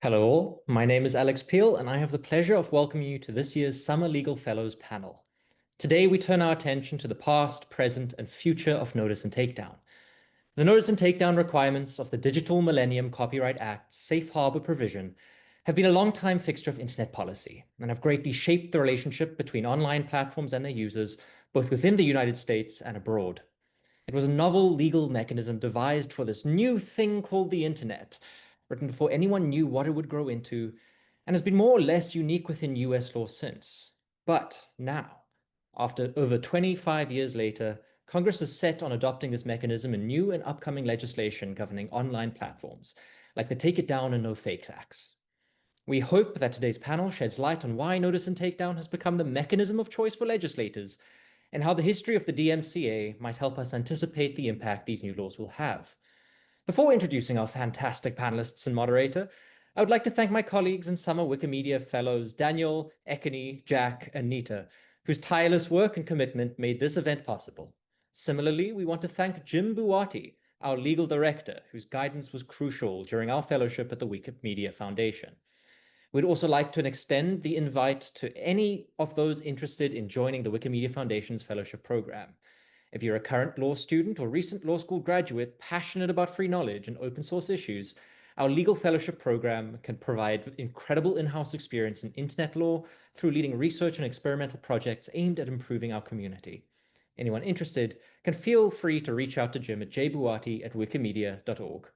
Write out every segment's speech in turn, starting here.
Hello all, my name is Alex Peel and I have the pleasure of welcoming you to this year's Summer Legal Fellows panel. Today we turn our attention to the past, present, and future of notice and takedown. The notice and takedown requirements of the Digital Millennium Copyright Act's safe harbor provision have been a long-time fixture of internet policy and have greatly shaped the relationship between online platforms and their users, both within the United States and abroad. It was a novel legal mechanism devised for this new thing called the internet, written before anyone knew what it would grow into, and has been more or less unique within US law since. But now, after over 25 years later, Congress is set on adopting this mechanism in new and upcoming legislation governing online platforms, like the Takedown and No Fakes Acts. We hope that today's panel sheds light on why notice and takedown has become the mechanism of choice for legislators, and how the history of the DMCA might help us anticipate the impact these new laws will have. Before introducing our fantastic panelists and moderator, I would like to thank my colleagues and summer Wikimedia fellows Daniel, Ekony, Jack, and Nita, whose tireless work and commitment made this event possible. Similarly, we want to thank Jim Buati, our legal director, whose guidance was crucial during our fellowship at the Wikimedia Foundation. We'd also like to extend the invite to any of those interested in joining the Wikimedia Foundation's fellowship program. If you're a current law student or recent law school graduate passionate about free knowledge and open source issues, our legal fellowship program can provide incredible in-house experience in internet law through leading research and experimental projects aimed at improving our community. Anyone interested can feel free to reach out to Jim at jbuati@wikimedia.org.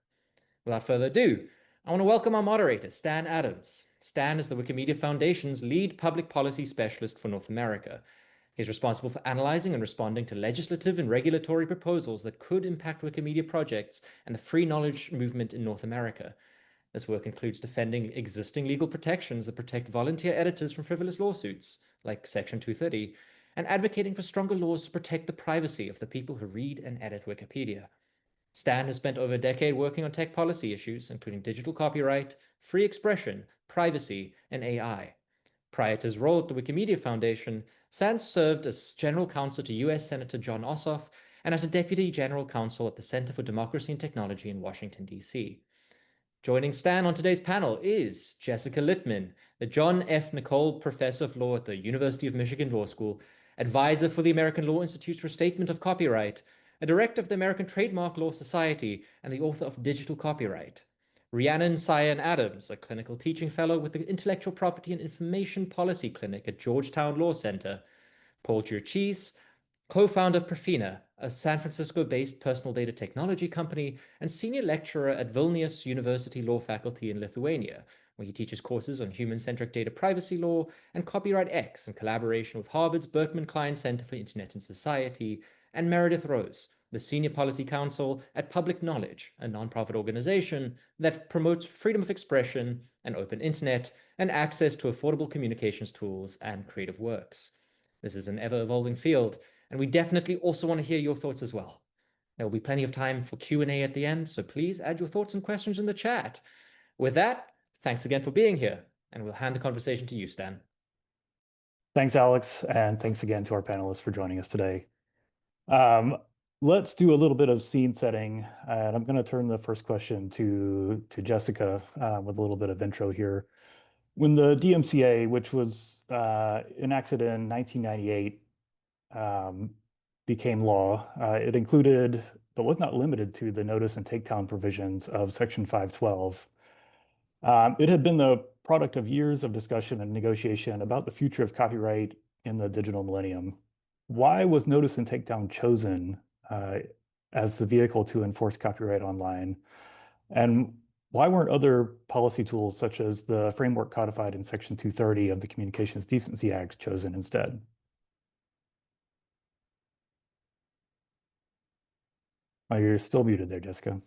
Without further ado, I want to welcome our moderator, Stan Adams. Stan is the Wikimedia Foundation's lead public policy specialist for North America. He's responsible for analyzing and responding to legislative and regulatory proposals that could impact Wikimedia projects and the free knowledge movement in North America. This work includes defending existing legal protections that protect volunteer editors from frivolous lawsuits, like Section 230, and advocating for stronger laws to protect the privacy of the people who read and edit Wikipedia. Stan has spent over a decade working on tech policy issues, including digital copyright, free expression, privacy, and AI. Prior to his role at the Wikimedia Foundation, Stan served as general counsel to U.S. Senator John Ossoff and as a deputy general counsel at the Center for Democracy and Technology in Washington, D.C. Joining Stan on today's panel is Jessica Littman, the John F. Nicole Professor of Law at the University of Michigan Law School, advisor for the American Law Institute's Restatement of Copyright, a director of the American Trademark Law Society, and the author of Digital Copyright. Rhiannon Cyan Adams, a clinical teaching fellow with the Intellectual Property and Information Policy Clinic at Georgetown Law Center. Paul Giurchis, co-founder of Profina, a San Francisco-based personal data technology company, and senior lecturer at Vilnius University Law Faculty in Lithuania, where he teaches courses on human-centric data privacy law and copyright X in collaboration with Harvard's Berkman Klein Center for Internet and Society, and Meredith Rose, the Senior Policy Counsel at Public Knowledge, a nonprofit organization that promotes freedom of expression, an open internet, and access to affordable communications tools and creative works. This is an ever-evolving field, and we definitely also want to hear your thoughts as well. There will be plenty of time for Q&A at the end, so please add your thoughts and questions in the chat. With that, thanks again for being here, and we'll hand the conversation to you, Stan. Thanks, Alex, and thanks again to our panelists for joining us today. Let's do a little bit of scene setting, and I'm going to turn the first question to Jessica with a little bit of intro here. When the DMCA, which was enacted in 1998, became law, it included, but was not limited to, the notice and takedown provisions of Section 512. It had been the product of years of discussion and negotiation about the future of copyright in the digital millennium. Why was notice and takedown chosen as the vehicle to enforce copyright online? And why weren't other policy tools, such as the framework codified in Section 230 of the Communications Decency Act, chosen instead? Oh, you're still muted there, Jessica.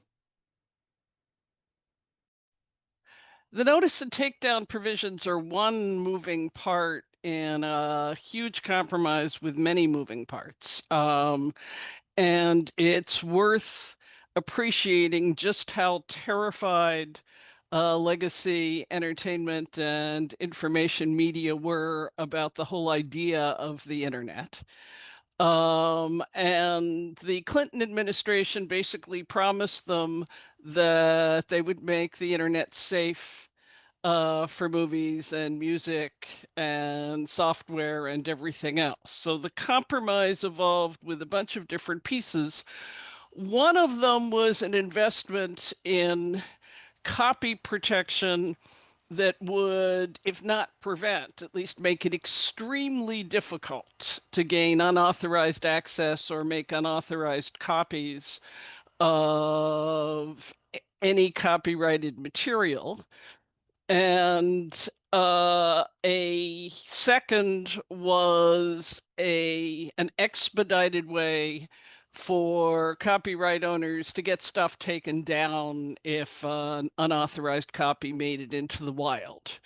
The notice and takedown provisions are one moving part in a huge compromise with many moving parts. And it's worth appreciating just how terrified legacy entertainment and information media were about the whole idea of the internet. And the Clinton administration basically promised them that they would make the internet safe, for movies and music and software and everything else. So the compromise evolved with a bunch of different pieces. One of them was an investment in copy protection that would, if not prevent, at least make it extremely difficult to gain unauthorized access or make unauthorized copies of any copyrighted material. And a second was an expedited way for copyright owners to get stuff taken down if an unauthorized copy made it into the wild.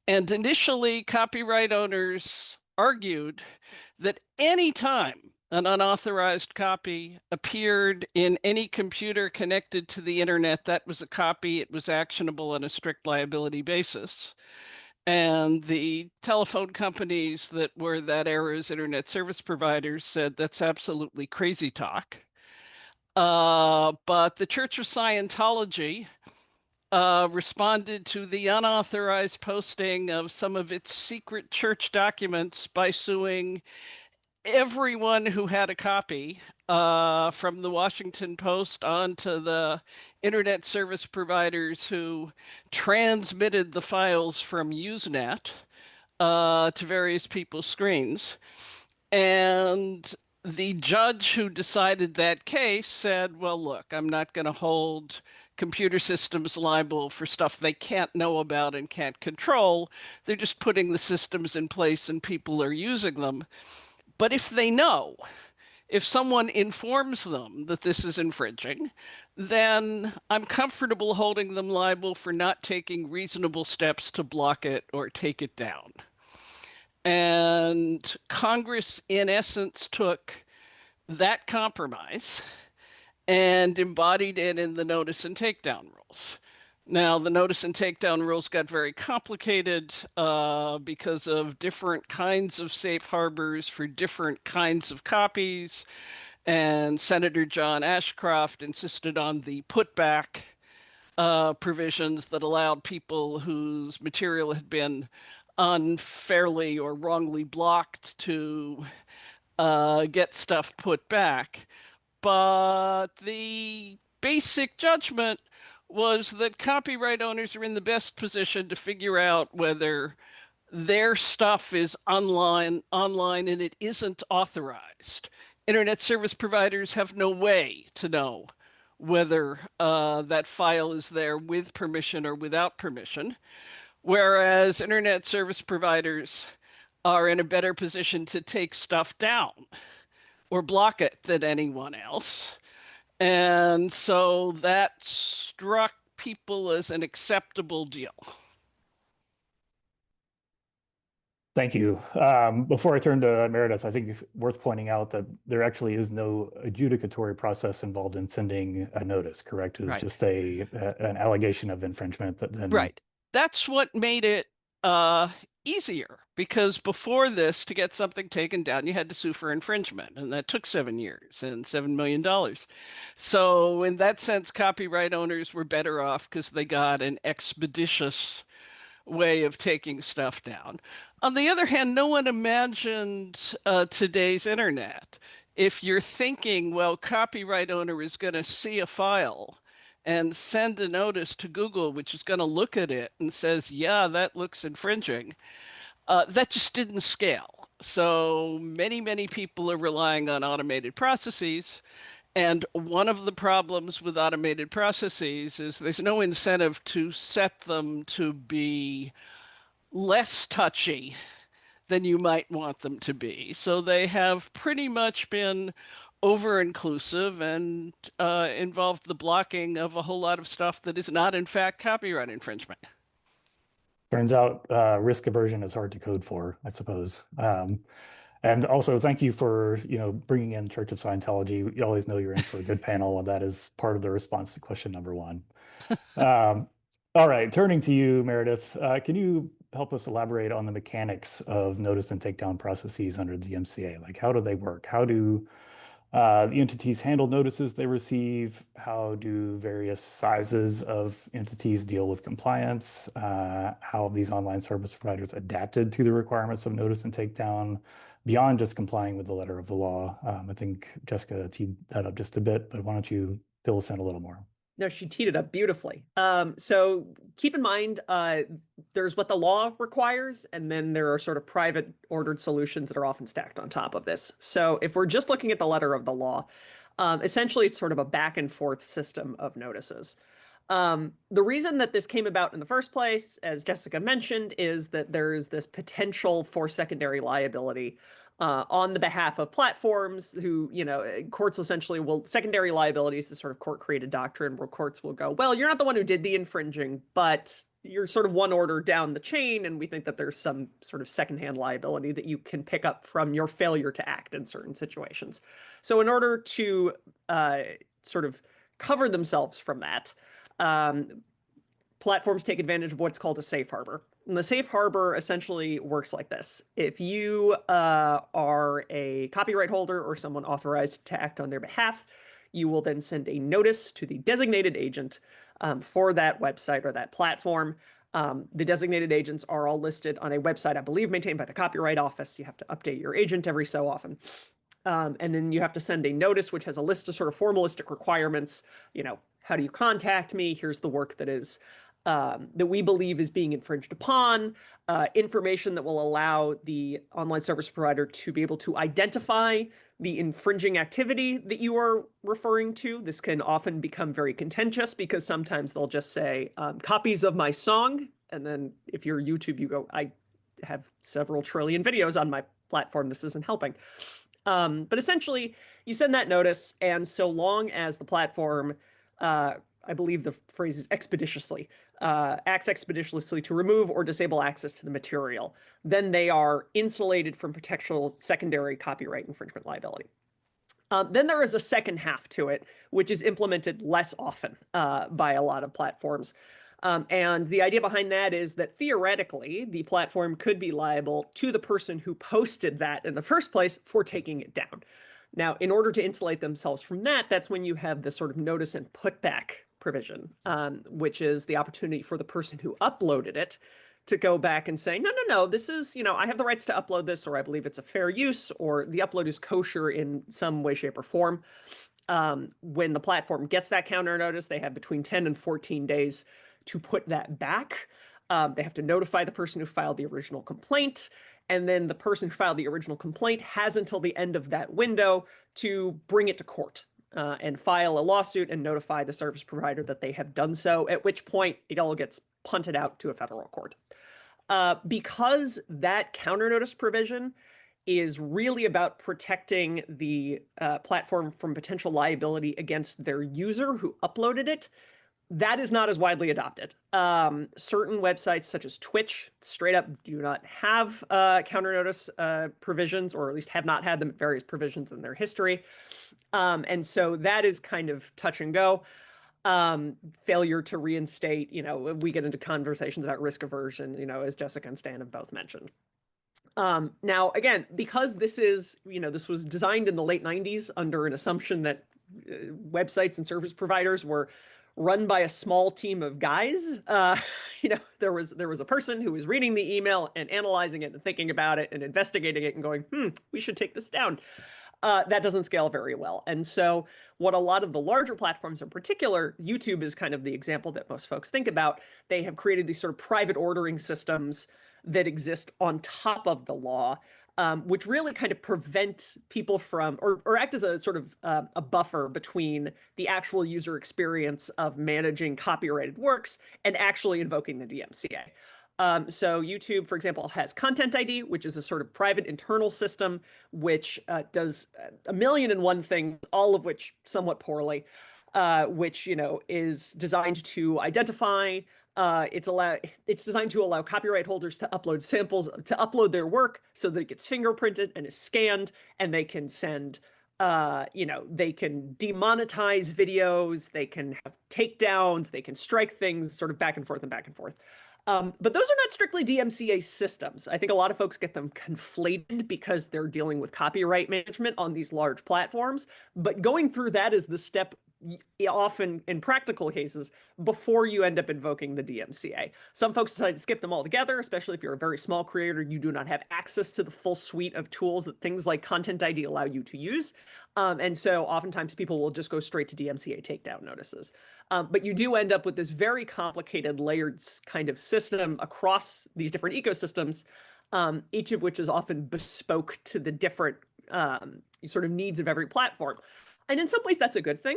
And initially, copyright owners argued that any time an unauthorized copy appeared in any computer connected to the internet, that was a copy. It was actionable on a strict liability basis. And the telephone companies that were that era's internet service providers said that's absolutely crazy talk. But the Church of Scientology responded to the unauthorized posting of some of its secret church documents by suing everyone who had a copy, from the Washington Post on to the internet service providers who transmitted the files from Usenet to various people's screens. And the judge who decided that case said, well, look, I'm not going to hold computer systems liable for stuff they can't know about and can't control. They're just putting the systems in place and people are using them. But if they know, if someone informs them that this is infringing, then I'm comfortable holding them liable for not taking reasonable steps to block it or take it down. And Congress, in essence, took that compromise and embodied it in the notice and takedown rules. Now, the notice and takedown rules got very complicated because of different kinds of safe harbors for different kinds of copies. And Senator John Ashcroft insisted on the putback provisions that allowed people whose material had been unfairly or wrongly blocked to get stuff put back. But the basic judgment was that copyright owners are in the best position to figure out whether their stuff is online and it isn't authorized. Internet service providers have no way to know whether that file is there with permission or without permission, whereas internet service providers are in a better position to take stuff down or block it than anyone else. And so that struck people as an acceptable deal. Thank you. Before I turn to Meredith, I think it's worth pointing out that there actually is no adjudicatory process involved in sending a notice, correct? It was just an allegation of infringement that then... Right. That's what made it easier, because before this, to get something taken down, you had to sue for infringement, and that took 7 years and $7 million. So in that sense, copyright owners were better off because they got an expeditious way of taking stuff down. On the other hand, no one imagined today's internet. If you're thinking, well, copyright owner is going to see a file and send a notice to Google, which is going to look at it and says, yeah, that looks infringing, that just didn't scale. So many people are relying on automated processes. And one of the problems with automated processes is there's no incentive to set them to be less touchy than you might want them to be. So they have pretty much been over-inclusive and involved the blocking of a whole lot of stuff that is not, in fact, copyright infringement. Turns out risk aversion is hard to code for, I suppose. And also, thank you for bringing in Church of Scientology. You always know you're in for a good panel, and that is part of the response to question number one. All right, turning to you, Meredith, can you help us elaborate on the mechanics of notice and takedown processes under the MCA? Like, how do they work? How do The entities handle notices they receive. How do various sizes of entities deal with compliance? How have these online service providers adapted to the requirements of notice and takedown beyond just complying with the letter of the law? I think Jessica teed that up just a bit, but why don't you fill us in a little more? No, she teed it up beautifully. So keep in mind, there's what the law requires, and then there are sort of private ordered solutions that are often stacked on top of this. So if we're just looking at the letter of the law, essentially it's sort of a back and forth system of notices. The reason that this came about in the first place, as Jessica mentioned, is that there is this potential for secondary liability on the behalf of platforms who, courts essentially will, secondary liability is this sort of court-created doctrine where courts will go, well, you're not the one who did the infringing, but you're sort of one order down the chain, and we think that there's some sort of secondhand liability that you can pick up from your failure to act in certain situations. So in order to sort of cover themselves from that, platforms take advantage of what's called a safe harbor. And the safe harbor essentially works like this. If you are a copyright holder or someone authorized to act on their behalf, you will then send a notice to the designated agent for that website or that platform. The designated agents are all listed on a website, I believe, maintained by the Copyright Office. You have to update your agent every so often. And then you have to send a notice, which has a list of sort of formalistic requirements. How do you contact me? Here's the work that is that we believe is being infringed upon, information that will allow the online service provider to be able to identify the infringing activity that you are referring to. This can often become very contentious because sometimes they'll just say copies of my song. And then if you're YouTube, you go, I have several trillion videos on my platform. This isn't helping. But essentially, you send that notice, and so long as the platform, I believe the phrase is expeditiously, acts expeditiously to remove or disable access to the material, then they are insulated from potential secondary copyright infringement liability. Then there is a second half to it, which is implemented less often by a lot of platforms. And the idea behind that is that theoretically, the platform could be liable to the person who posted that in the first place for taking it down. Now, in order to insulate themselves from that, that's when you have the sort of notice and putback provision, which is the opportunity for the person who uploaded it to go back and say, no, this is, I have the rights to upload this, or I believe it's a fair use, or the upload is kosher in some way, shape, or form. When the platform gets that counter notice, they have between 10 and 14 days to put that back. They have to notify the person who filed the original complaint, and then the person who filed the original complaint has until the end of that window to bring it to court and file a lawsuit and notify the service provider that they have done so, at which point it all gets punted out to a federal court. Because that counter notice provision is really about protecting the platform from potential liability against their user who uploaded it, that is not as widely adopted. Certain websites such as Twitch straight up do not have counter notice provisions, or at least have not had them at various provisions in their history. And so that is kind of touch and go. Failure to reinstate, we get into conversations about risk aversion, as Jessica and Stan have both mentioned. Now, again, because this is, this was designed in the late 90s under an assumption that websites and service providers were run by a small team of guys. There was a person who was reading the email and analyzing it and thinking about it and investigating it and going, we should take this down. That doesn't scale very well. And so what a lot of the larger platforms in particular, YouTube is kind of the example that most folks think about, they have created these sort of private ordering systems that exist on top of the law, which really kind of prevent people from, or act as a sort of a buffer between the actual user experience of managing copyrighted works and actually invoking the DMCA. So YouTube, for example, has Content ID, which is a sort of private internal system, which does a million and one things, all of which somewhat poorly, which, is designed to identify, it's designed to allow copyright holders to upload samples, to upload their work so that it gets fingerprinted and is scanned, and they can send, they can demonetize videos, they can have takedowns, they can strike things sort of back and forth and back and forth. But those are not strictly DMCA systems. I think a lot of folks get them conflated because they're dealing with copyright management on these large platforms. But going through that is the step often in practical cases before you end up invoking the DMCA. Some folks decide to skip them altogether, especially if you're a very small creator, you do not have access to the full suite of tools that things like Content ID allow you to use. And so oftentimes people will just go straight to DMCA takedown notices. But you do end up with this very complicated layered kind of system across these different ecosystems, each of which is often bespoke to the different sort of needs of every platform. And in some ways, that's a good thing,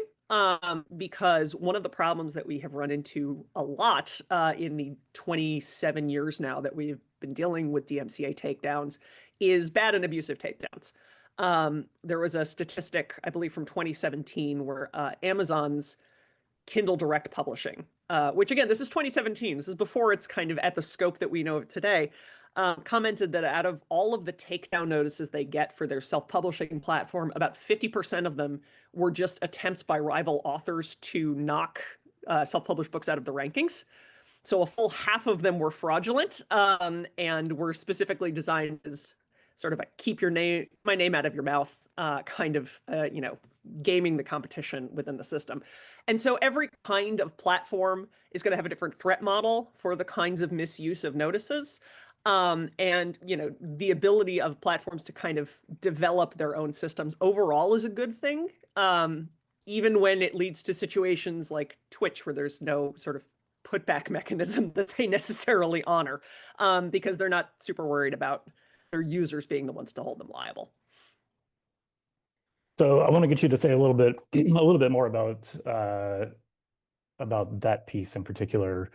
because one of the problems that we have run into a lot in the 27 years now that we've been dealing with DMCA takedowns is bad and abusive takedowns. There was a statistic, I believe, from 2017 where Amazon's Kindle Direct Publishing, which again, this is 2017. This is before it's kind of at the scope that we know of today. Commented that out of all of the takedown notices they get for their self-publishing platform, about 50% of them were just attempts by rival authors to knock self-published books out of the rankings. So a full half of them were fraudulent and were specifically designed as sort of a keep my name out of your mouth kind of, gaming the competition within the system. And so every kind of platform is going to have a different threat model for the kinds of misuse of notices. And the ability of platforms to kind of develop their own systems overall is a good thing, even when it leads to situations like Twitch, where there's no sort of putback mechanism that they necessarily honor, because they're not super worried about their users being the ones to hold them liable. So I want to get you to say a little bit more about that piece in particular.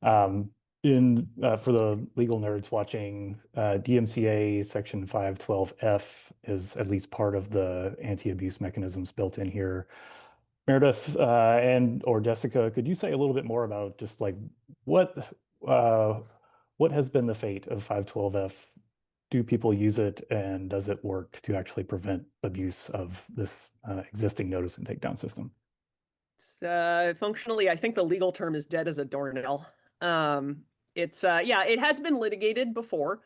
For the legal nerds watching, DMCA Section 512F is at least part of the anti-abuse mechanisms built in here. Meredith or Jessica, could you say a little bit more about just like what has been the fate of 512F? Do people use it, and does it work to actually prevent abuse of this existing notice and takedown system? Functionally, I think the legal term is dead as a doornail. It has been litigated before.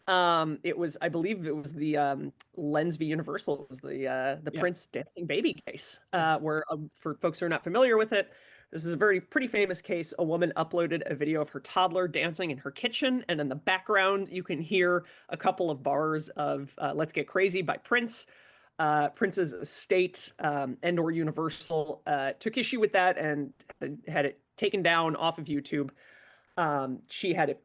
I believe it was the Lens v. Universal, it was the Prince dancing baby case, where for folks who are not familiar with it, this is a pretty famous case. A woman uploaded a video of her toddler dancing in her kitchen, and in the background, you can hear a couple of bars of Let's Get Crazy by Prince. Prince's estate and/or Universal took issue with that and had it taken down off of YouTube. She had it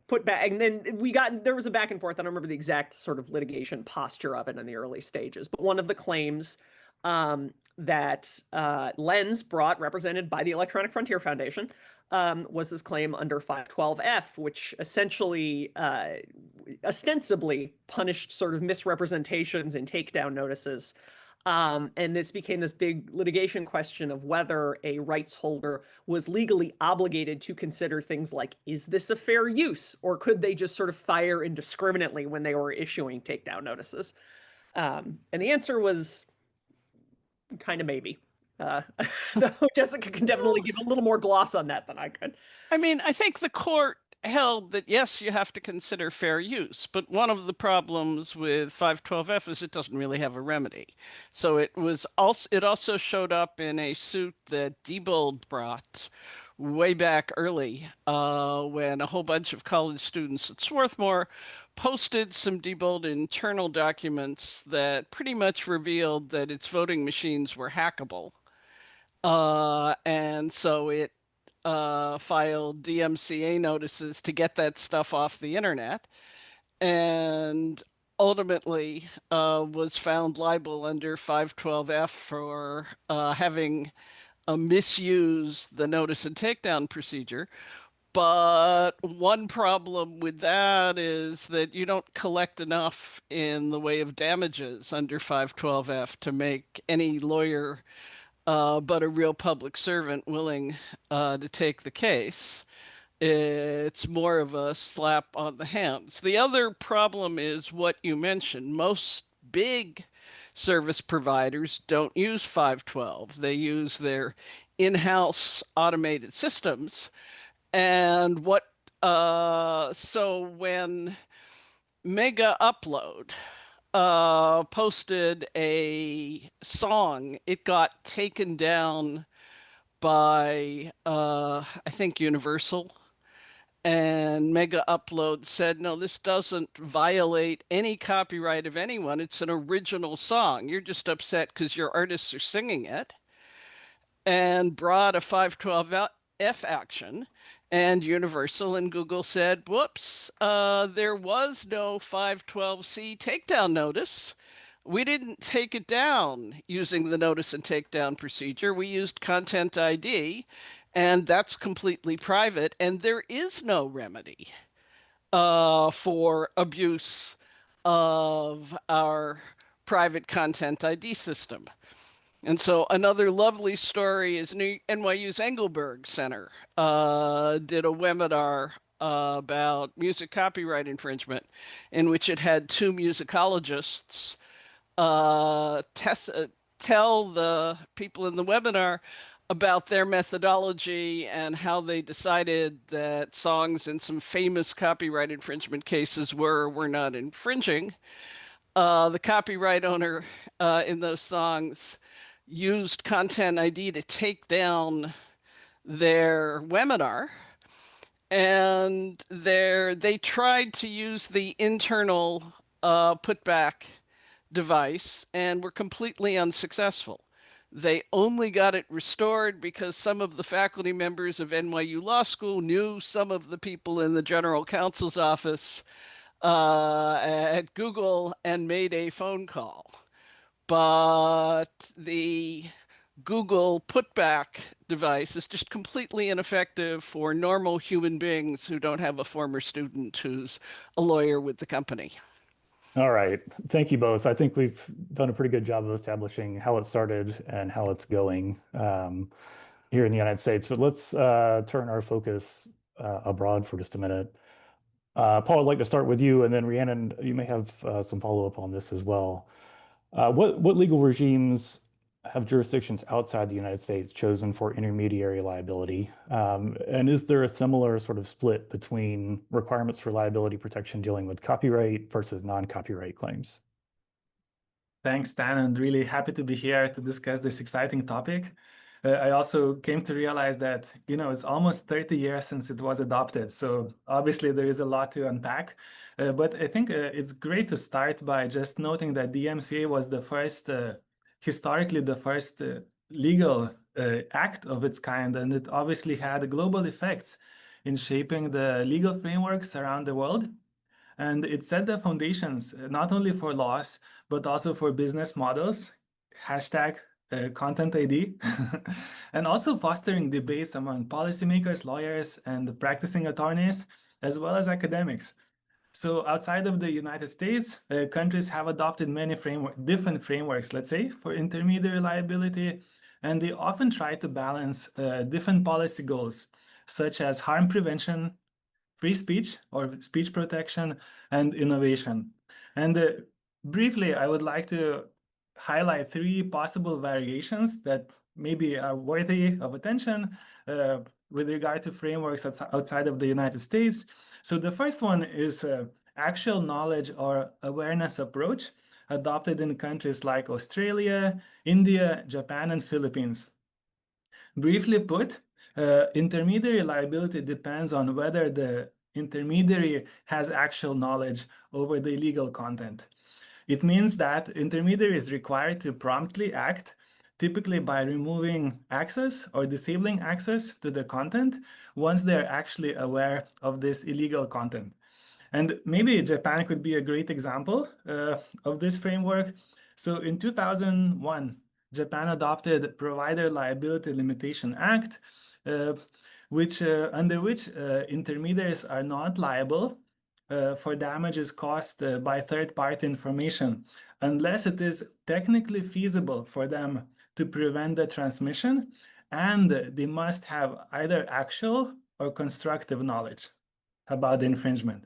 put back, and then there was a back and forth. I don't remember the exact sort of litigation posture of it in the early stages, but one of the claims that Lens brought, represented by the Electronic Frontier Foundation, was this claim under 512F, which essentially ostensibly punished sort of misrepresentations and takedown notices. And this became this big litigation question of whether a rights holder was legally obligated to consider things like, is this a fair use? Or could they just sort of fire indiscriminately when they were issuing takedown notices? And the answer was kind of maybe. Though Jessica can definitely give a little more gloss on that than I could. I mean, I think the court held that, yes, you have to consider fair use, but one of the problems with 512F is it doesn't really have a remedy. So it also showed up in a suit that Diebold brought way back early, when a whole bunch of college students at Swarthmore posted some Diebold internal documents that pretty much revealed that its voting machines were hackable. And so it filed DMCA notices to get that stuff off the internet, and ultimately was found liable under 512F for having misused the notice and takedown procedure. But one problem with that is that you don't collect enough in the way of damages under 512F to make any lawyer but a real public servant willing to take the case. It's more of a slap on the hands. The other problem is what you mentioned. Most big service providers don't use 512. They use their in-house automated systems. And what So when Mega Upload posted a song, it got taken down by I think Universal. And Mega Upload said, no, this doesn't violate any copyright of anyone. It's an original song. You're just upset because your artists are singing it. And brought a 512F action. And Universal and Google said, whoops, there was no 512C takedown notice. We didn't take it down using the notice and takedown procedure. We used Content ID, and that's completely private, and there is no remedy for abuse of our private Content ID system. And so another lovely story is NYU's Engelberg Center did a webinar about music copyright infringement, in which it had two musicologists tell the people in the webinar about their methodology and how they decided that songs in some famous copyright infringement cases were not infringing. The copyright owner in those songs used Content ID to take down their webinar, and they tried to use the internal putback device and were completely unsuccessful. They only got it restored because some of the faculty members of NYU Law School knew some of the people in the general counsel's office at Google and made a phone call. But the Google putback device is just completely ineffective for normal human beings who don't have a former student who's a lawyer with the company. All right. Thank you both. I think we've done a pretty good job of establishing how it started and how it's going here in the United States. But let's turn our focus abroad for just a minute. Paul, I'd like to start with you, and then Rhiannon, you may have some follow-up on this as well. What legal regimes have jurisdictions outside the United States chosen for intermediary liability? And is there a similar sort of split between requirements for liability protection dealing with copyright versus non-copyright claims? Thanks, Dan, and really happy to be here to discuss this exciting topic. I also came to realize that, it's almost 30 years since it was adopted. So obviously there is a lot to unpack. But I think it's great to start by just noting that the DMCA was the first, historically the first legal act of its kind. And it obviously had global effects in shaping the legal frameworks around the world. And it set the foundations not only for laws, but also for business models, hashtag Content ID, and also fostering debates among policymakers, lawyers, and practicing attorneys, as well as academics. So outside of the United States, countries have adopted many different frameworks, let's say, for intermediary liability, and they often try to balance different policy goals, such as harm prevention, free speech or speech protection, and innovation. And briefly, I would like to highlight three possible variations that maybe are worthy of attention with regard to frameworks outside of the United States. So the first one is actual knowledge or awareness approach adopted in countries like Australia, India, Japan, and Philippines. Briefly put, intermediary liability depends on whether the intermediary has actual knowledge over the illegal content. It means that intermediary is required to promptly act, typically by removing access or disabling access to the content once they're actually aware of this illegal content. And maybe Japan could be a great example of this framework. So in 2001, Japan adopted Provider Liability Limitation Act, under which intermediaries are not liable for damages caused by third-party information, unless it is technically feasible for them to prevent the transmission, and they must have either actual or constructive knowledge about the infringement.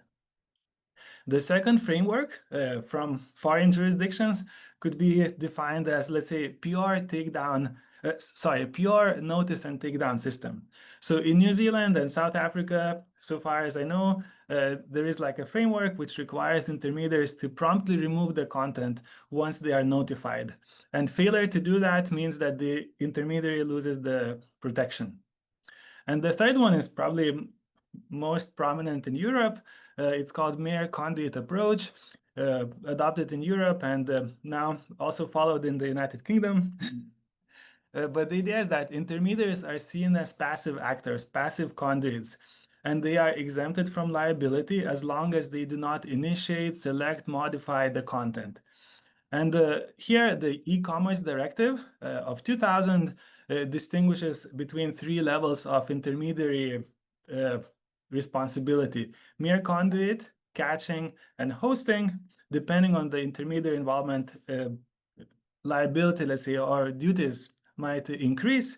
The second framework from foreign jurisdictions could be defined as, let's say, pure takedown sorry, pure notice and takedown system. So in New Zealand and South Africa, so far as I know, there is like a framework which requires intermediaries to promptly remove the content once they are notified. And failure to do that means that the intermediary loses the protection. And the third one is probably most prominent in Europe. It's called mere conduit approach, adopted in Europe and now also followed in the United Kingdom. But the idea is that intermediaries are seen as passive actors, passive conduits, and they are exempted from liability as long as they do not initiate, select, modify the content. And here, the e-commerce directive of 2000 distinguishes between three levels of intermediary responsibility: mere conduit, caching, and hosting. Depending on the intermediary involvement, liability, let's say, or duties might increase.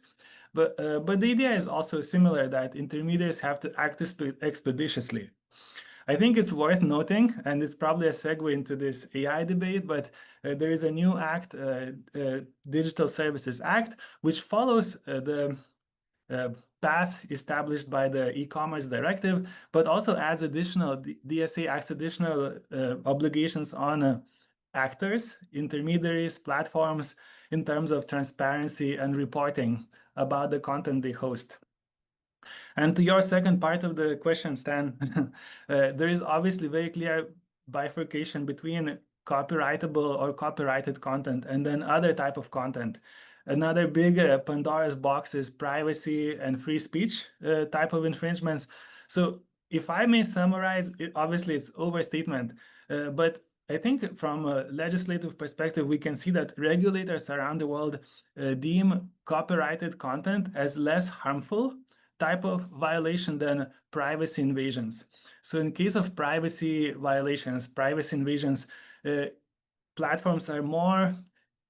But the idea is also similar, that intermediaries have to act expeditiously. I think it's worth noting, and it's probably a segue into this AI debate, but there is a new act, Digital Services Act, which follows the path established by the e-commerce directive, but also adds additional, DSA adds additional obligations on actors, intermediaries, platforms, in terms of transparency and reporting about the content they host. And to your second part of the question, Stan, there is obviously very clear bifurcation between copyrightable or copyrighted content and then other type of content. Another big Pandora's box is privacy and free speech type of infringements. So if I may summarize, obviously it's overstatement, but I think from a legislative perspective, we can see that regulators around the world deem copyrighted content as less harmful type of violation than privacy invasions. So in case of privacy violations, privacy invasions, platforms are more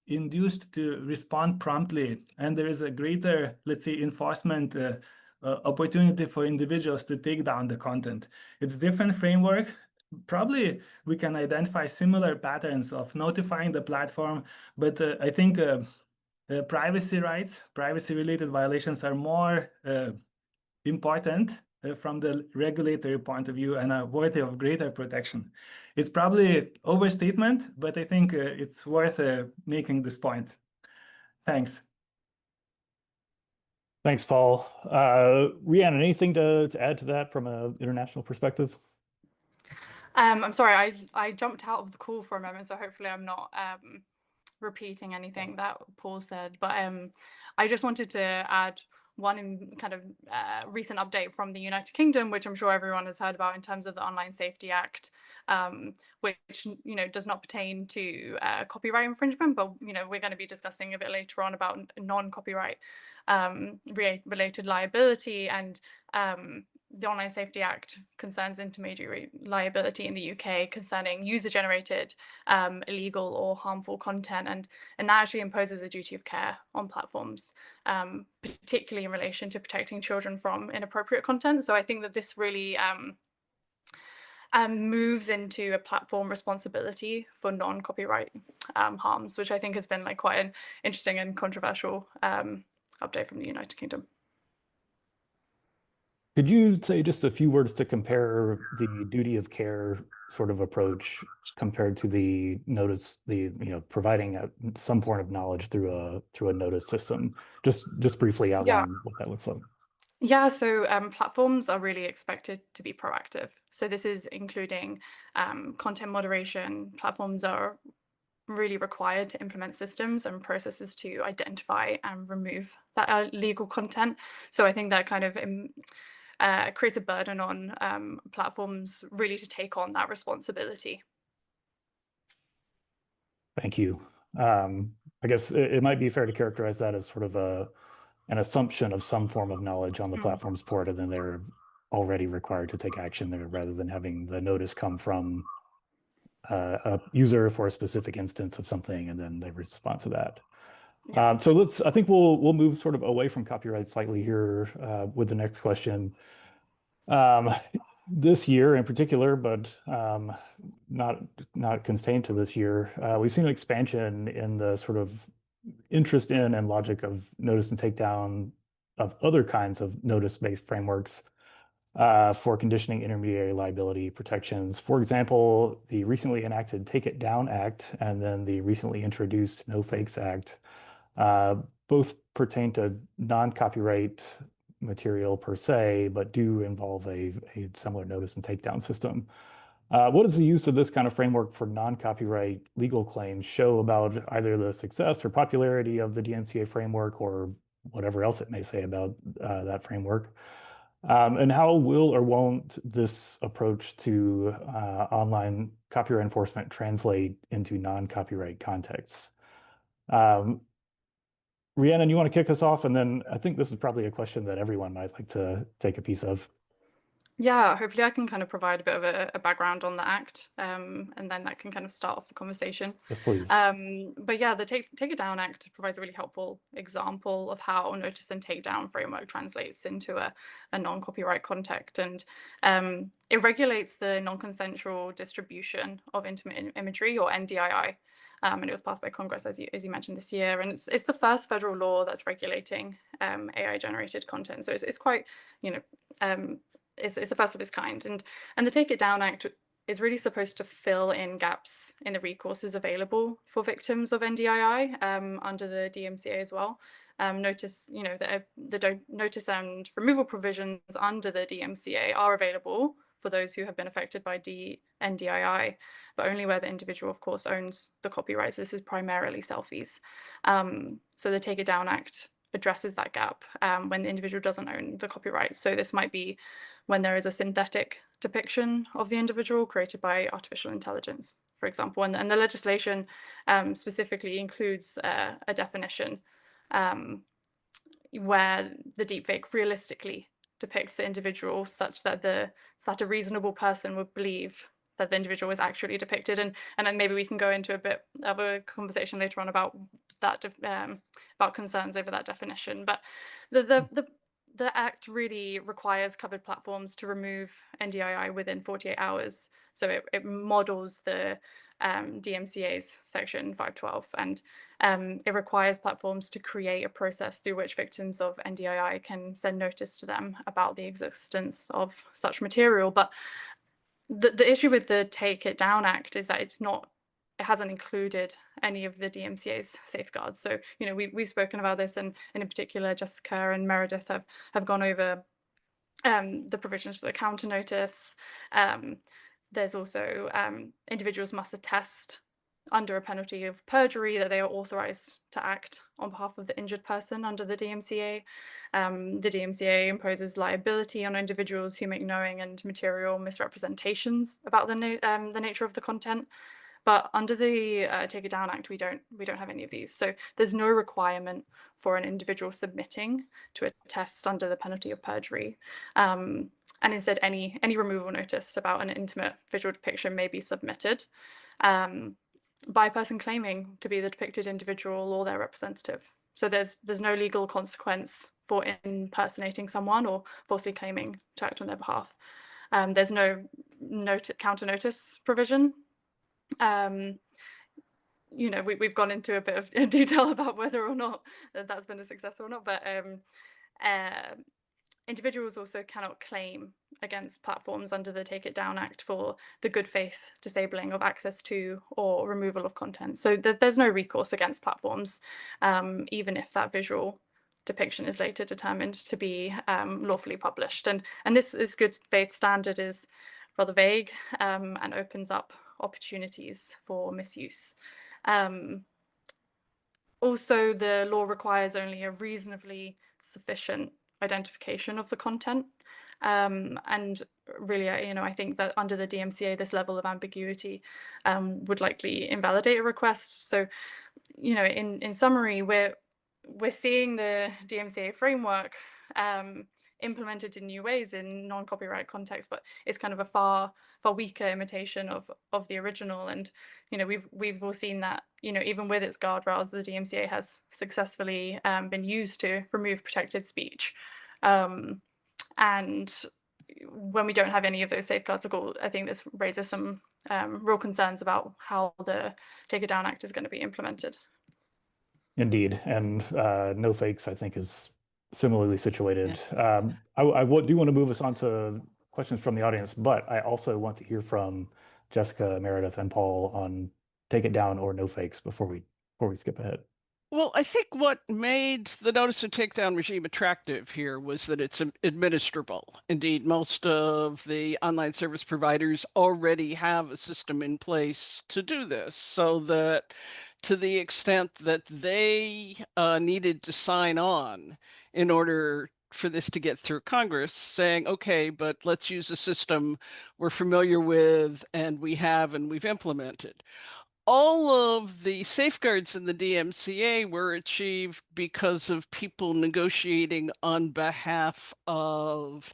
induced to respond promptly, and there is a greater, let's say, enforcement opportunity for individuals to take down the content. It's different framework. Probably we can identify similar patterns of notifying the platform, but I think privacy rights, privacy-related violations are more important from the regulatory point of view and are worthy of greater protection. It's probably overstatement, but I think it's worth making this point. Thanks. Thanks, Paul. Rhiannon, anything to add to that from an international perspective? I'm sorry, I jumped out of the call for a moment, so hopefully I'm not repeating anything that Paul said. But I just wanted to add one kind of recent update from the United Kingdom, which I'm sure everyone has heard about in terms of the Online Safety Act, which does not pertain to copyright infringement, but we're going to be discussing a bit later on about non-copyright related liability. And the Online Safety Act concerns intermediary liability in the UK concerning user-generated illegal or harmful content, and that actually imposes a duty of care on platforms, particularly in relation to protecting children from inappropriate content. So I think that this really moves into a platform responsibility for non-copyright harms, which I think has been like quite an interesting and controversial update from the United Kingdom. Could you say just a few words to compare the duty of care sort of approach compared to the notice, providing some form of knowledge through a notice system? Just briefly outline what that looks like. Yeah, so platforms are really expected to be proactive. So this is including content moderation. Platforms are really required to implement systems and processes to identify and remove that illegal content. So I think that kind of creates a burden on platforms really to take on that responsibility. Thank you. I guess it might be fair to characterize that as sort of an assumption of some form of knowledge on the platform's part, and then they're already required to take action there rather than having the notice come from a user for a specific instance of something and then they respond to that. Yeah. So I think we'll move sort of away from copyright slightly here with the next question. This year in particular, but not contained to this year, we've seen an expansion in the sort of interest in and logic of notice and takedown of other kinds of notice-based frameworks for conditioning intermediary liability protections. For example, the recently enacted Takedown Act and then the recently introduced No Fakes Act both pertain to non-copyright material per se, but do involve a similar notice and takedown system. What does the use of this kind of framework for non-copyright legal claims show about either the success or popularity of the DMCA framework or whatever else it may say about that framework? And how will or won't this approach to online copyright enforcement translate into non-copyright contexts? Rhiannon, you want to kick us off? And then I think this is probably a question that everyone might like to take a piece of. Yeah, hopefully I can kind of provide a bit of a background on the Act, and then that can kind of start off the conversation. Yes, please. But yeah, the Takedown Act provides a really helpful example of how notice and takedown framework translates into a non-copyright context. And it regulates the non-consensual distribution of intimate imagery, or NDII. And it was passed by Congress, as you mentioned, this year. And it's the first federal law that's regulating AI-generated content. So it's quite, it's the first of its kind. And the Takedown Act is really supposed to fill in gaps in the recourses available for victims of NDII under the DMCA as well. Notice, the notice and removal provisions under the DMCA are available for those who have been affected by NDII, but only where the individual, of course, owns the copyrights. This is primarily selfies. So the Takedown Act addresses that gap when the individual doesn't own the copyright. So this might be when there is a synthetic depiction of the individual created by artificial intelligence, for example. And the legislation specifically includes a definition where the deepfake realistically depicts the individual such that a reasonable person would believe that the individual is actually depicted. And then maybe we can go into a bit of a conversation later on about that, about concerns over that definition. But the Act really requires covered platforms to remove NDII within 48 hours. So it models the DMCA's section 512, and it requires platforms to create a process through which victims of NDII can send notice to them about the existence of such material. But the issue with the Takedown Act is that it hasn't included any of the DMCA's safeguards. So, we've spoken about this, and in particular, Jessica and Meredith have gone over the provisions for the counter notice. There's also individuals must attest under a penalty of perjury that they are authorized to act on behalf of the injured person under the DMCA. The DMCA imposes liability on individuals who make knowing and material misrepresentations about the nature of the content. But under the Takedown Act, we don't have any of these. So there's no requirement for an individual submitting to a test under the penalty of perjury. And instead, any removal notice about an intimate visual depiction may be submitted by a person claiming to be the depicted individual or their representative. So there's no legal consequence for impersonating someone or falsely claiming to act on their behalf. There's no counter notice provision. We've gone into a bit of detail about whether or not that's been a success or not, but individuals also cannot claim against platforms under the Takedown Act for the good faith disabling of access to or removal of content. So there's no recourse against platforms, even if that visual depiction is later determined to be lawfully published. And this good faith standard is rather vague and opens up opportunities for misuse. Also, the law requires only a reasonably sufficient identification of the content. And really, I think that under the DMCA, this level of ambiguity would likely invalidate a request. So, in summary, we're seeing the DMCA framework implemented in new ways in non-copyright context, but it's kind of a far weaker imitation of the original. And we've all seen that even with its guardrails, the DMCA has successfully been used to remove protected speech. And when we don't have any of those safeguards at all, I think this raises some real concerns about how the Takedown Act is going to be implemented. Indeed, and no fakes, I think, is similarly situated. I do want to move us on to questions from the audience, but I also want to hear from Jessica, Meredith, and Paul on take it down or no fakes before we skip ahead. Well, I think what made the notice and takedown regime attractive here was that it's administrable. Indeed, most of the online service providers already have a system in place to do this, so that to the extent that they needed to sign on in order for this to get through Congress, saying, okay, but let's use a system we're familiar with and we've implemented. All of the safeguards in the DMCA were achieved because of people negotiating on behalf of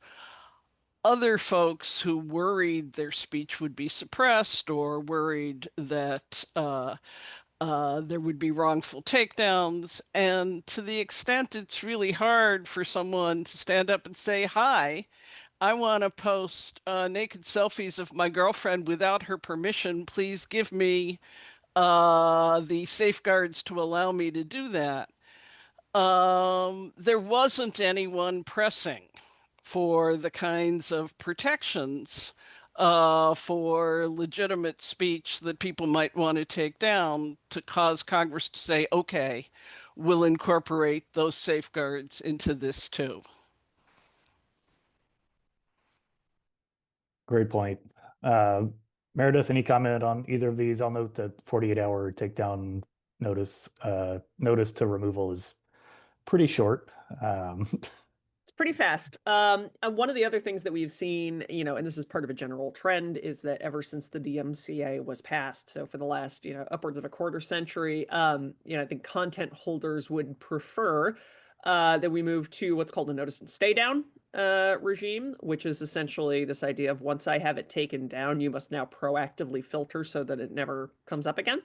other folks who worried their speech would be suppressed or worried that there would be wrongful takedowns. And to the extent it's really hard for someone to stand up and say, hi, I want to post naked selfies of my girlfriend without her permission. Please give me the safeguards to allow me to do that. There wasn't anyone pressing for the kinds of protections for legitimate speech that people might want to take down to cause Congress to say, okay, we'll incorporate those safeguards into this too. Great point. Meredith, any comment on either of these? I'll note that 48-hour takedown notice to removal is pretty short. It's pretty fast. And one of the other things that we've seen, and this is part of a general trend, is that ever since the DMCA was passed, so for the last, upwards of a quarter century, I think content holders would prefer that we move to what's called a notice and stay down regime, which is essentially this idea of once I have it taken down, you must now proactively filter so that it never comes up again.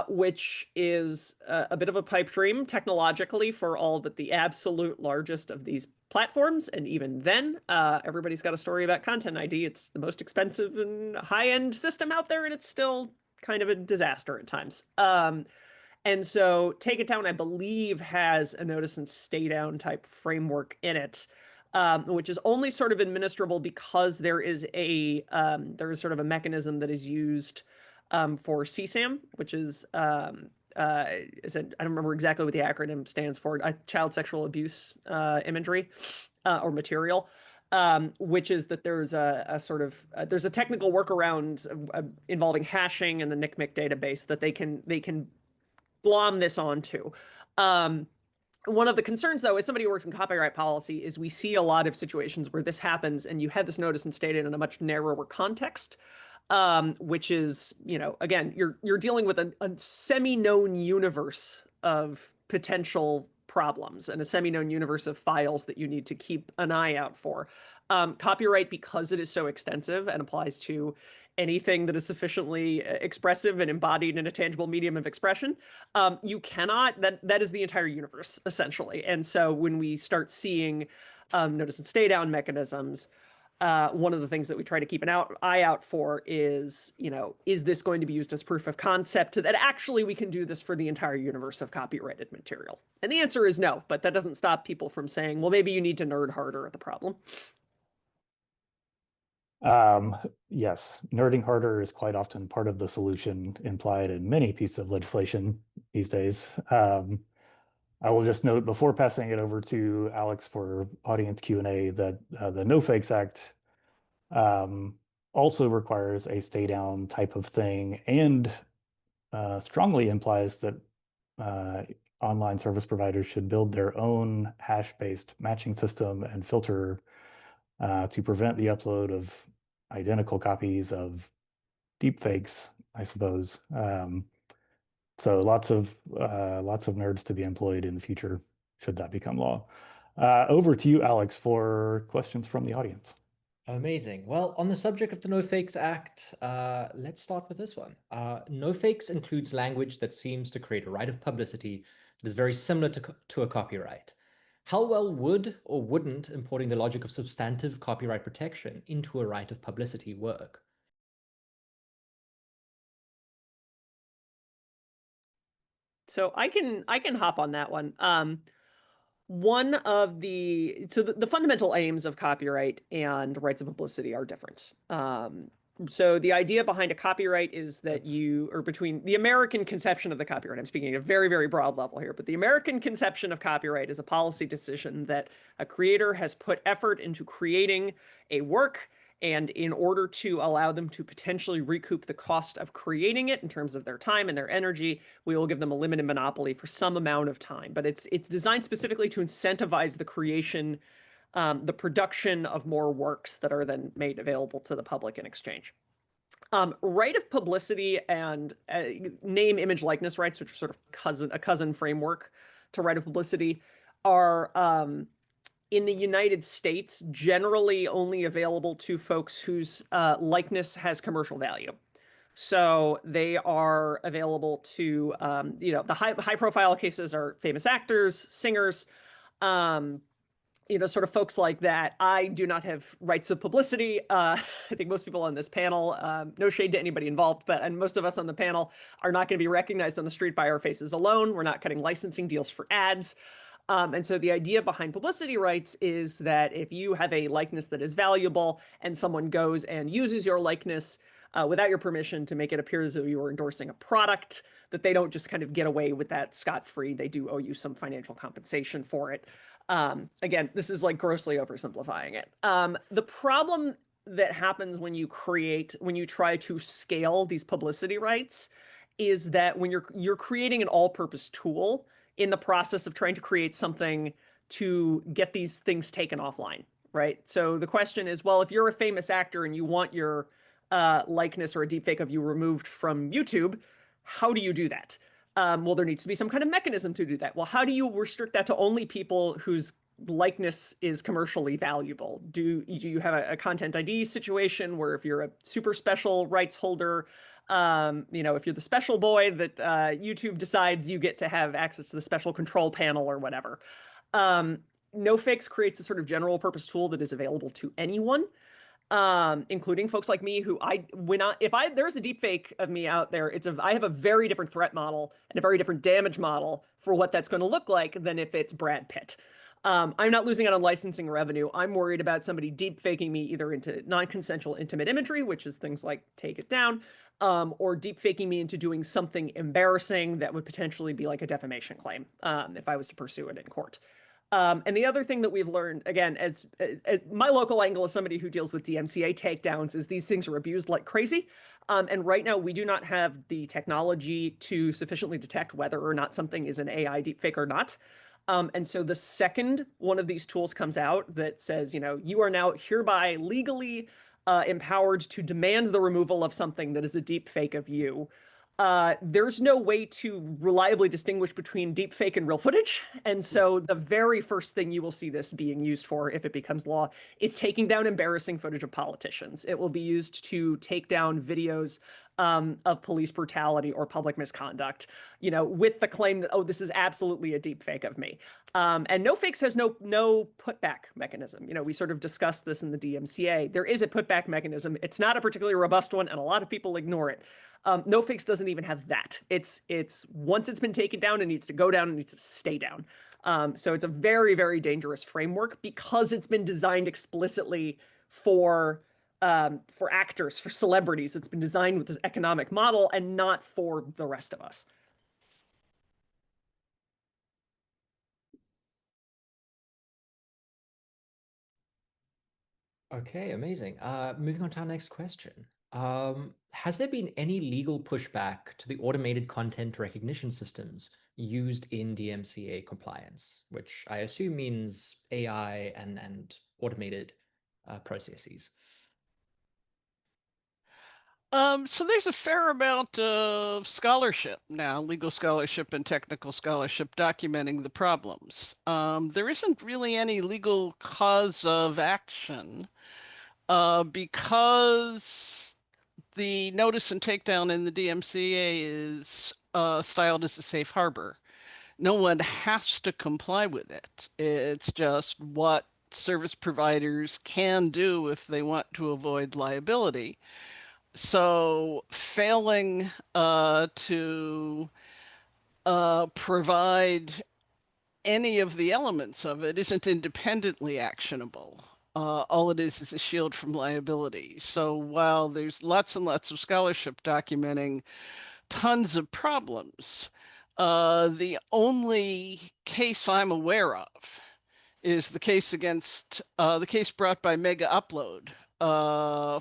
Which is a bit of a pipe dream technologically for all but the absolute largest of these platforms. And even then, everybody's got a story about Content ID. It's the most expensive and high-end system out there, and it's still kind of a disaster at times. And so Take It Down, I believe, has a notice and stay down type framework in it, which is only sort of administrable because there is sort of a mechanism that is used for CSAM, which is I don't remember exactly what the acronym stands for, child sexual abuse imagery or material, which is that there's there's a technical workaround involving hashing in the NCMEC database that they can glom this onto. One of the concerns, though, as somebody who works in copyright policy, is we see a lot of situations where this happens and you have this notice and stated in a much narrower context. Which is, again, you're dealing with a semi-known universe of potential problems and a semi-known universe of files that you need to keep an eye out for. Copyright, because it is so extensive and applies to anything that is sufficiently expressive and embodied in a tangible medium of expression, you cannot, that is the entire universe, essentially. And so when we start seeing notice and stay down mechanisms, one of the things that we try to keep an eye out for is, is this going to be used as proof of concept that actually we can do this for the entire universe of copyrighted material? And the answer is no, but that doesn't stop people from saying, well, maybe you need to nerd harder at the problem. Yes, nerding harder is quite often part of the solution implied in many pieces of legislation these days. I will just note before passing it over to Alex for audience Q&A that the No Fakes Act also requires a stay down type of thing and strongly implies that online service providers should build their own hash-based matching system and filter to prevent the upload of identical copies of deepfakes, I suppose. So lots of nerds to be employed in the future should that become law. Over to you, Alex, for questions from the audience. Amazing. Well, on the subject of the No Fakes Act, let's start with this one. No Fakes includes language that seems to create a right of publicity that is very similar to a copyright. How well would or wouldn't importing the logic of substantive copyright protection into a right of publicity work? So I can hop on that one. One of the fundamental aims of copyright and rights of publicity are different. So the idea behind a copyright is that between the American conception of the copyright, I'm speaking at a very, very broad level here, but the American conception of copyright is a policy decision that a creator has put effort into creating a work, and in order to allow them to potentially recoup the cost of creating it in terms of their time and their energy, we will give them a limited monopoly for some amount of time. But it's designed specifically to incentivize the creation, the production of more works that are then made available to the public in exchange. Right of publicity and name, image, likeness rights, which are sort of a cousin framework to right of publicity, are in the United States generally only available to folks whose likeness has commercial value. So they are available to, the high profile cases are famous actors, singers, sort of folks like that. I do not have rights of publicity. I think most people on this panel, no shade to anybody involved, and most of us on the panel are not going to be recognized on the street by our faces alone. We're not cutting licensing deals for ads. And so the idea behind publicity rights is that if you have a likeness that is valuable and someone goes and uses your likeness without your permission to make it appear as though you were endorsing a product, that they don't just kind of get away with that scot-free. They do owe you some financial compensation for it. Again, this is like grossly oversimplifying it. The problem that happens when you try to scale these publicity rights is that when you're creating an all-purpose tool in the process of trying to create something to get these things taken offline, right? So the question is, well, if you're a famous actor and you want your likeness or a deepfake of you removed from YouTube, how do you do that? Well, there needs to be some kind of mechanism to do that. Well, how do you restrict that to only people whose likeness is commercially valuable? Do you have a content ID situation where if you're a super special rights holder, if you're the special boy that YouTube decides you get to have access to the special control panel or whatever. NoFakes creates a sort of general purpose tool that is available to anyone, including folks like me who if there's a deep fake of me out there, I have a very different threat model and a very different damage model for what that's going to look like than if it's Brad Pitt. I'm not losing out on licensing revenue. I'm worried about somebody deep faking me either into non-consensual intimate imagery, which is things like Takedown, or deep faking me into doing something embarrassing that would potentially be like a defamation claim if I was to pursue it in court. And the other thing that we've learned, again, as my local angle as somebody who deals with DMCA takedowns, is these things are abused like crazy. And right now, we do not have the technology to sufficiently detect whether or not something is an AI deepfake or not. And so the second one of these tools comes out that says, you are now hereby legally empowered to demand the removal of something that is a deep fake of you, there's no way to reliably distinguish between deep fake and real footage. And so the very first thing you will see this being used for, if it becomes law, is taking down embarrassing footage of politicians. It will be used to take down videos of police brutality or public misconduct, with the claim that, oh, this is absolutely a deep fake of me. And NoFakes has no putback mechanism. We sort of discussed this in the DMCA. There is a putback mechanism. It's not a particularly robust one, and a lot of people ignore it. NoFakes doesn't even have that. It's once it's been taken down, it needs to go down, it needs to stay down. So it's a very, very dangerous framework because it's been designed explicitly for actors, for celebrities. It's been designed with this economic model and not for the rest of us. Okay, amazing. Moving on to our next question. Has there been any legal pushback to the automated content recognition systems used in DMCA compliance, which I assume means AI and automated processes? So there's a fair amount of scholarship now, legal scholarship and technical scholarship documenting the problems. There isn't really any legal cause of action because the notice and takedown in the DMCA is styled as a safe harbor. No one has to comply with it. It's just what service providers can do if they want to avoid liability. So failing to provide any of the elements of it isn't independently actionable. All it is a shield from liability. So while there's lots and lots of scholarship documenting tons of problems, the only case I'm aware of is the case against the case brought by Mega Upload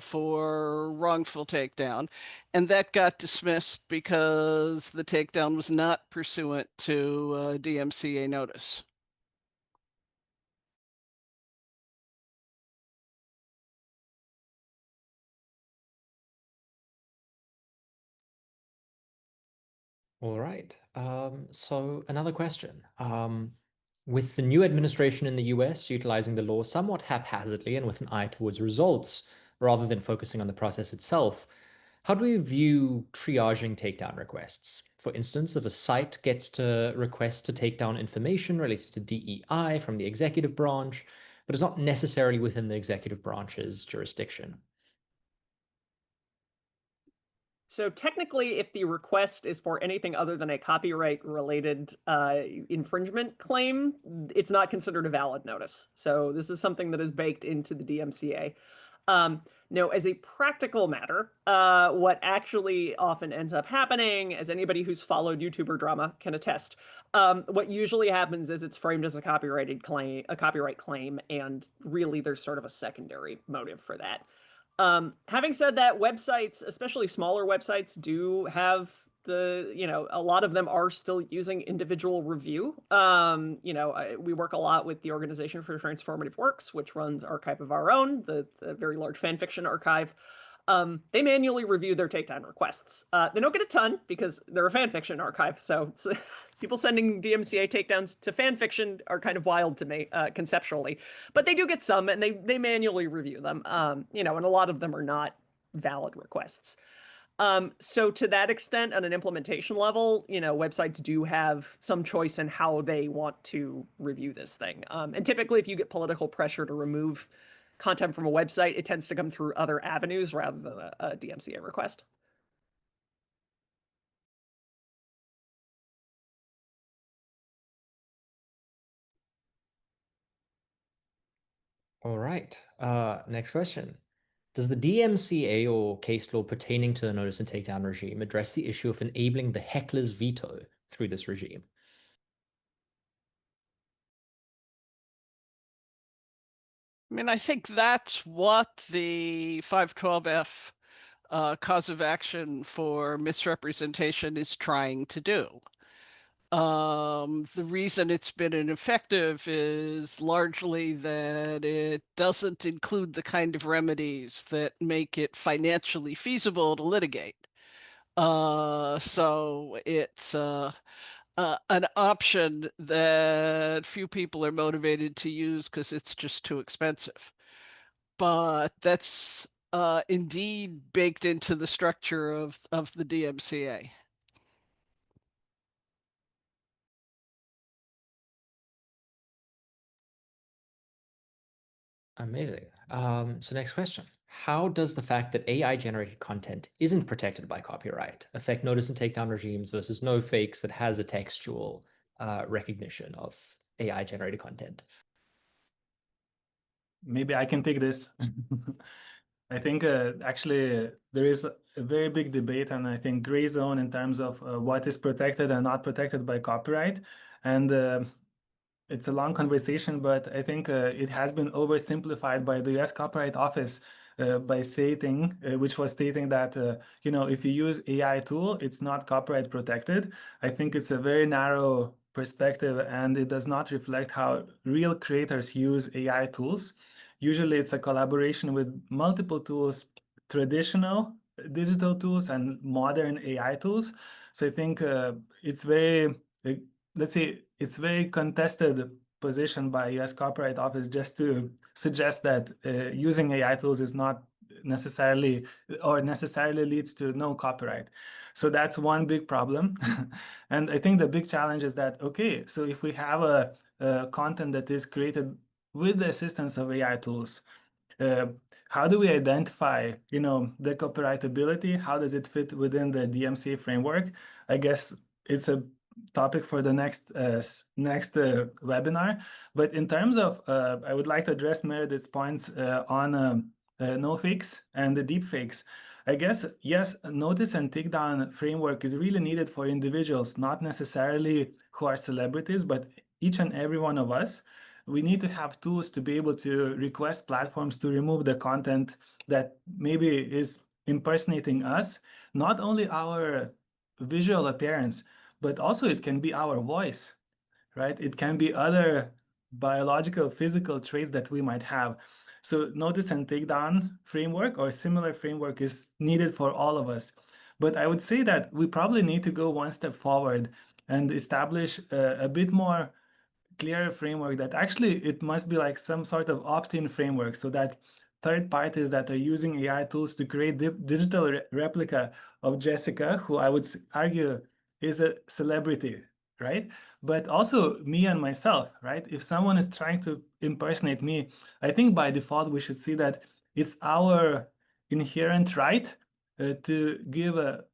for wrongful takedown, and that got dismissed because the takedown was not pursuant to DMCA notice. All right. So another question. With the new administration in the US utilizing the law somewhat haphazardly and with an eye towards results rather than focusing on the process itself, how do we view triaging takedown requests? For instance, if a site gets to request to take down information related to DEI from the executive branch, but is not necessarily within the executive branch's jurisdiction. So technically, if the request is for anything other than a copyright-related infringement claim, it's not considered a valid notice. So this is something that is baked into the DMCA. No, as a practical matter, what actually often ends up happening, as anybody who's followed YouTuber drama can attest, what usually happens is it's framed as a copyright claim, and really there's sort of a secondary motive for that. Having said that, websites, especially smaller websites, do have a lot of them are still using individual review. We work a lot with the Organization for Transformative Works, which runs Archive of Our Own, the very large fan fiction archive. They manually review their takedown requests. They don't get a ton because they're a fan fiction archive, so people sending DMCA takedowns to fan fiction are kind of wild to me conceptually, but they do get some, and they manually review them. And a lot of them are not valid requests. So to that extent, on an implementation level, websites do have some choice in how they want to review this thing. And typically, if you get political pressure to remove content from a website, it tends to come through other avenues rather than a DMCA request. All right. Next question. Does the DMCA or case law pertaining to the notice and takedown regime address the issue of enabling the heckler's veto through this regime? I mean, I think that's what the 512F cause of action for misrepresentation is trying to do. The reason it's been ineffective is largely that it doesn't include the kind of remedies that make it financially feasible to litigate. So it's an option that few people are motivated to use because it's just too expensive. But that's indeed baked into the structure of the DMCA. Amazing. So next question. How does the fact that AI-generated content isn't protected by copyright affect notice and takedown regimes versus no fakes that has a textual recognition of AI-generated content? Maybe I can take this. I think actually there is a very big debate, and I think gray zone in terms of what is protected and not protected by copyright. And it's a long conversation, but I think it has been oversimplified by the US Copyright Office by stating, which was stating that, if you use AI tool, it's not copyright protected. I think it's a very narrow perspective, and it does not reflect how real creators use AI tools. Usually it's a collaboration with multiple tools, traditional digital tools and modern AI tools. So I think it's very, let's say, it's very contested position by US Copyright Office just to suggest that using AI tools is not necessarily leads to no copyright. So that's one big problem. And I think the big challenge is that, okay, so if we have a content that is created with the assistance of AI tools, how do we identify, the copyrightability? How does it fit within the DMCA framework? I guess it's a topic for the next webinar. But in terms of, I would like to address Meredith's points on no fakes and the deep fakes. I guess, yes, notice and takedown framework is really needed for individuals, not necessarily who are celebrities, but each and every one of us. We need to have tools to be able to request platforms to remove the content that maybe is impersonating us, not only our visual appearance, but also it can be our voice, right? It can be other biological, physical traits that we might have. So notice and takedown framework or similar framework is needed for all of us. But I would say that we probably need to go one step forward and establish a bit more clear framework that actually it must be like some sort of opt-in framework so that third parties that are using AI tools to create digital replica of Jessica, who I would argue is a celebrity, right? But also me and myself, right? If someone is trying to impersonate me, I think by default we should see that it's our inherent right to give a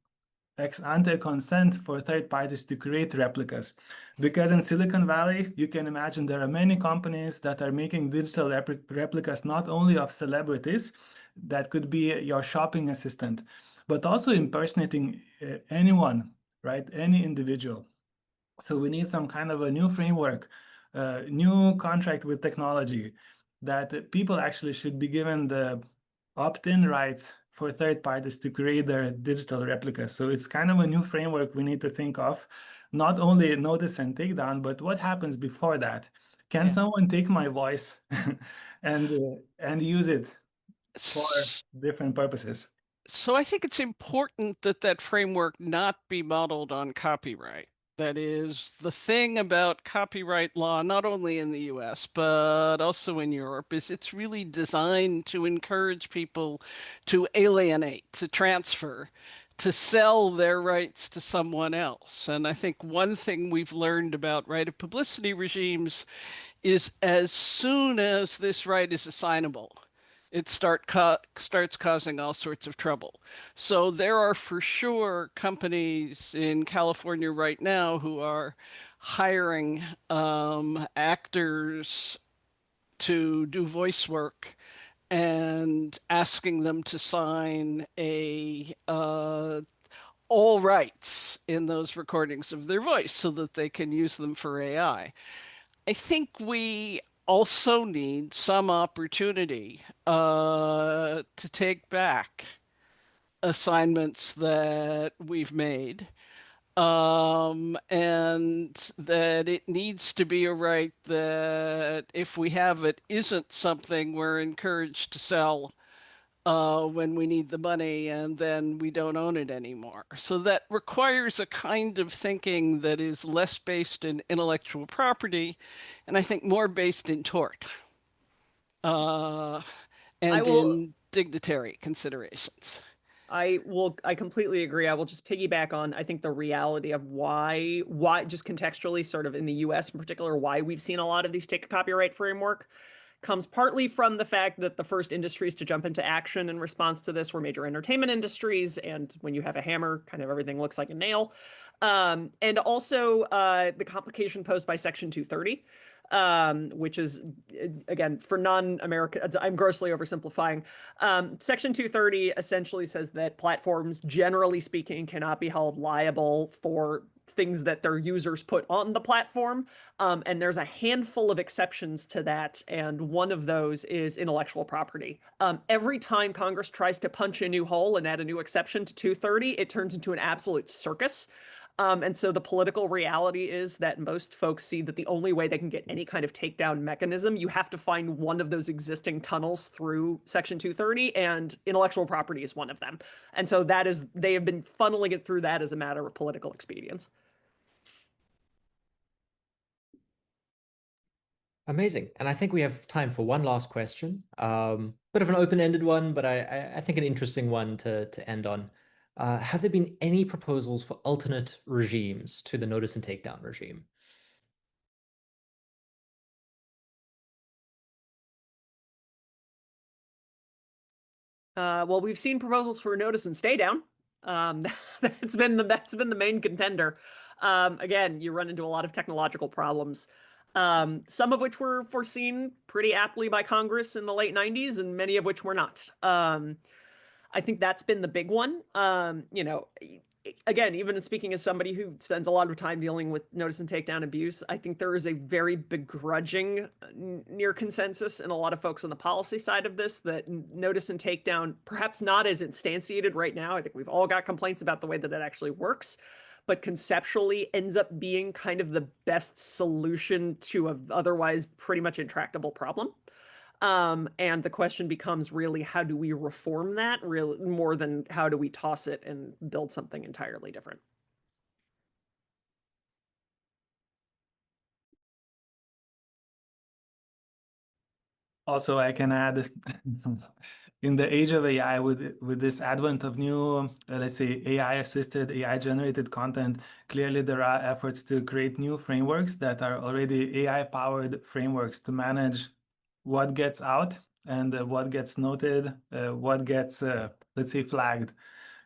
ex ante consent for third parties to create replicas. Because in Silicon Valley, you can imagine there are many companies that are making digital replicas not only of celebrities, that could be your shopping assistant, but also impersonating anyone, right? Any individual. So we need some kind of a new framework, new contract with technology that people actually should be given the opt-in rights for third parties to create their digital replicas. So it's kind of a new framework we need to think of, not only notice and take down, but what happens before that? Can someone take my voice and use it for different purposes? So I think it's important that that framework not be modeled on copyright. That is the thing about copyright law, not only in the US, but also in Europe, is it's really designed to encourage people to alienate, to transfer, to sell their rights to someone else. And I think one thing we've learned about right of publicity regimes is as soon as this right is assignable, it starts causing all sorts of trouble. So there are for sure companies in California right now who are hiring actors to do voice work and asking them to sign a all rights in those recordings of their voice so that they can use them for AI. I think we also need some opportunity to take back assignments that we've made, and that it needs to be a right that if we have it isn't something we're encouraged to sell when we need the money and then we don't own it anymore. So that requires a kind of thinking that is less based in intellectual property and I think more based in tort and in dignitary considerations. I completely agree. I will just piggyback on, I think, the reality of why just contextually, sort of in the US in particular, why we've seen a lot of these take a copyright framework comes partly from the fact that the first industries to jump into action in response to this were major entertainment industries. And when you have a hammer, kind of everything looks like a nail. And also the complication posed by Section 230. Which is, again, for non-American, I'm grossly oversimplifying. Section 230 essentially says that platforms, generally speaking, cannot be held liable for things that their users put on the platform. And there's a handful of exceptions to that. And one of those is intellectual property. Every time Congress tries to punch a new hole and add a new exception to 230, it turns into an absolute circus. And so the political reality is that most folks see that the only way they can get any kind of takedown mechanism, you have to find one of those existing tunnels through Section 230, and intellectual property is one of them. And so they have been funneling it through that as a matter of political expedience. Amazing. And I think we have time for one last question. Bit of an open-ended one, but I think an interesting one to end on. Have there been any proposals for alternate regimes to the notice and takedown regime? Well, we've seen proposals for notice and stay down. That's been the main contender. Again, you run into a lot of technological problems, some of which were foreseen pretty aptly by Congress in the late 90s, and many of which were not. I think that's been the big one. Again, even speaking as somebody who spends a lot of time dealing with notice and takedown abuse, I think there is a very begrudging near consensus in a lot of folks on the policy side of this that notice and takedown, perhaps not as instantiated right now. I think we've all got complaints about the way that it actually works, but conceptually ends up being kind of the best solution to an otherwise pretty much intractable problem. And the question becomes really, how do we reform that really more than how do we toss it and build something entirely different? Also, I can add, in the age of AI, with this advent of new, let's say, AI-assisted, AI-generated content, clearly there are efforts to create new frameworks that are already AI-powered frameworks to manage what gets out and what gets noted, what gets, let's say, flagged.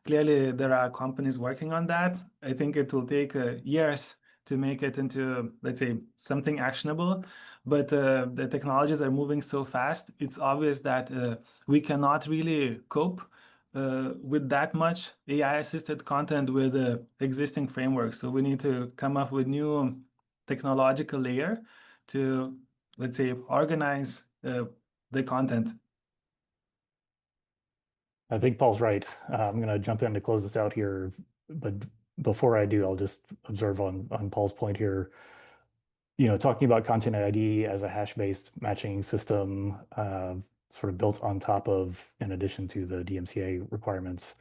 Clearly, there are companies working on that. I think it will take years to make it into, let's say, something actionable. But the technologies are moving so fast, it's obvious that we cannot really cope with that much AI-assisted content with existing frameworks. So we need to come up with new technological layer to, let's say, organize the content. I think Paul's right. I'm going to jump in to close this out here, but before I do, I'll just observe on Paul's point here. Talking about Content ID as a hash-based matching system, sort of built on top of, in addition to the DMCA requirements.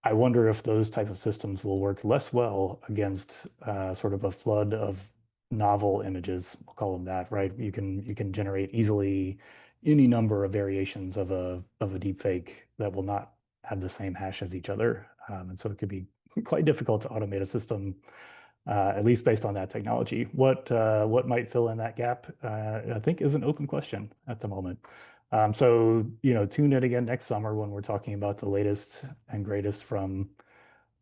I wonder if those type of systems will work less well against sort of a flood of novel images. We'll call them that, right? You can generate easily any number of variations of a deep fake that will not have the same hash as each other, and so it could be quite difficult to automate a system, at least based on that technology. What might fill in that gap, I think, is an open question at the moment. So tune in again next summer when we're talking about the latest and greatest from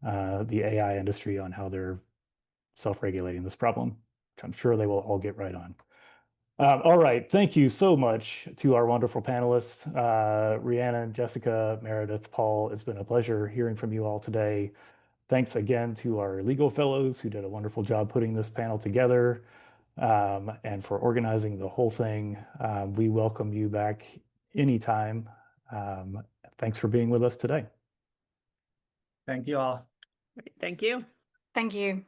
the AI industry on how they're self-regulating this problem, which I'm sure they will all get right on. All right, thank you so much to our wonderful panelists, Rhiannon, Jessica, Meredith, Paul. It's been a pleasure hearing from you all today. Thanks again to our legal fellows who did a wonderful job putting this panel together, and for organizing the whole thing. We welcome you back anytime. Thanks for being with us today. Thank you all. Thank you. Thank you.